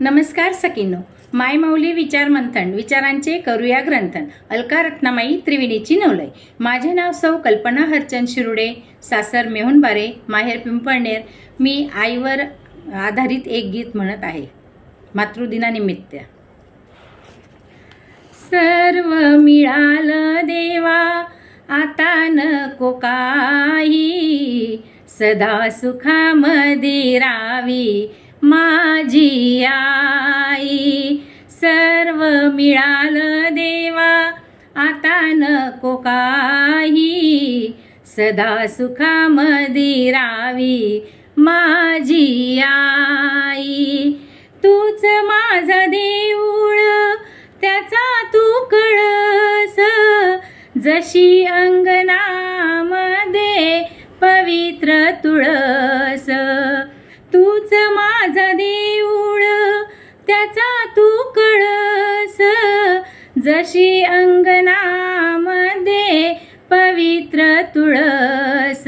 नमस्कार सखींनो, माय माऊली विचार मंथन, विचारांचे करूया ग्रंथन. अलका रत्नामाई त्रिवेणीची नवलय. माझे नाव सौ कल्पना हरचंद शिरुडे, सासर मेहुणबारे, माहेर पिंपळनेर. मी आईवर आधारित एक गीत म्हणत आहे मातृदिनानिमित्त. सर्व मिळालं देवा आता नको काही, सदा सुखामध्ये राहावी माझी आई. सर्व मिळालं देवा आता नको काही, सदा सुखामध्ये राहावी माझी आई. तूच माझा देऊळ त्याचा तू कळस, जशी अंगणामध्ये पवित्र तुळस. तूच माझा देऊळ त्याचा तू कळस, जशी अंगणामध्ये पवित्र तुळस.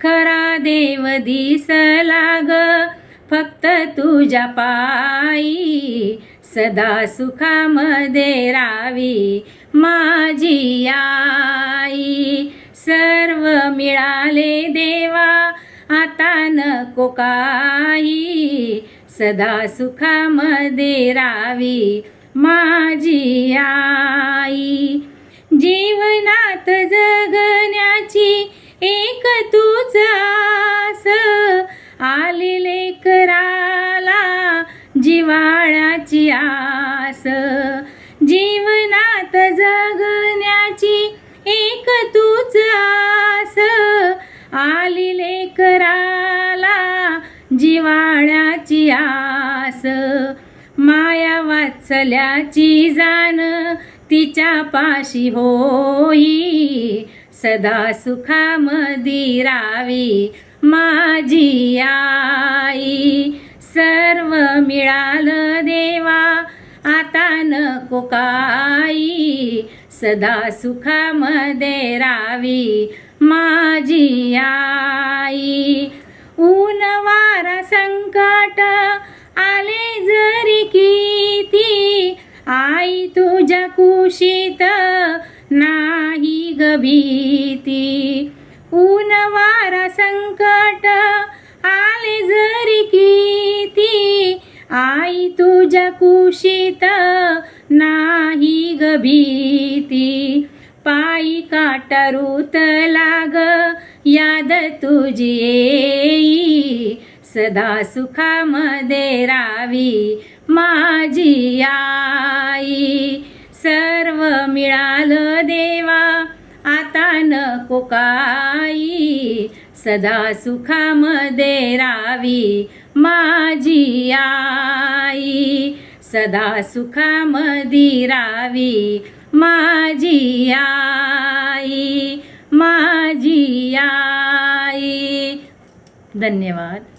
खरा देव दिसला ग फक्त तुझ्या पायी, सदा सुखामध्ये राहावी माझी आई. सर्व मिळाले देवा आता नको काही, सदा सुखामध्ये राहावी माझी आई. जीवनात जगण्याची एक तूच आस, आलेले कराला जिव्हाळ्याची आस. जीवनात जगण्याची एक तूच आस, आलेले कराला जिव्हाळ्याची आस. माया वात्सल्याची जाण तिच्या पाशी होई, सदा सुखामध्ये राहावी माझी आई. सर्व मिळालं देवा आता नको काही, सदा सुखामध्ये राहावी माझी आई. ऊन वारा संकट आले जरी किती, आई तुझ्या कुशीत नाही ग भीती. ऊन वारा संकट आले जरी किती, आई तुझ्या कुशीत नाही ग भीती. पायी काटा रुतला ग याद तुझी येई, सदा सुखामध्ये राहावी माझी आई. सर्व मिळालं देवा आता नको काही, सदा सुखामध्ये राहावी माझी आई. सदा सुखामध्ये राहावी माझी आई, माझी आई. धन्यवाद.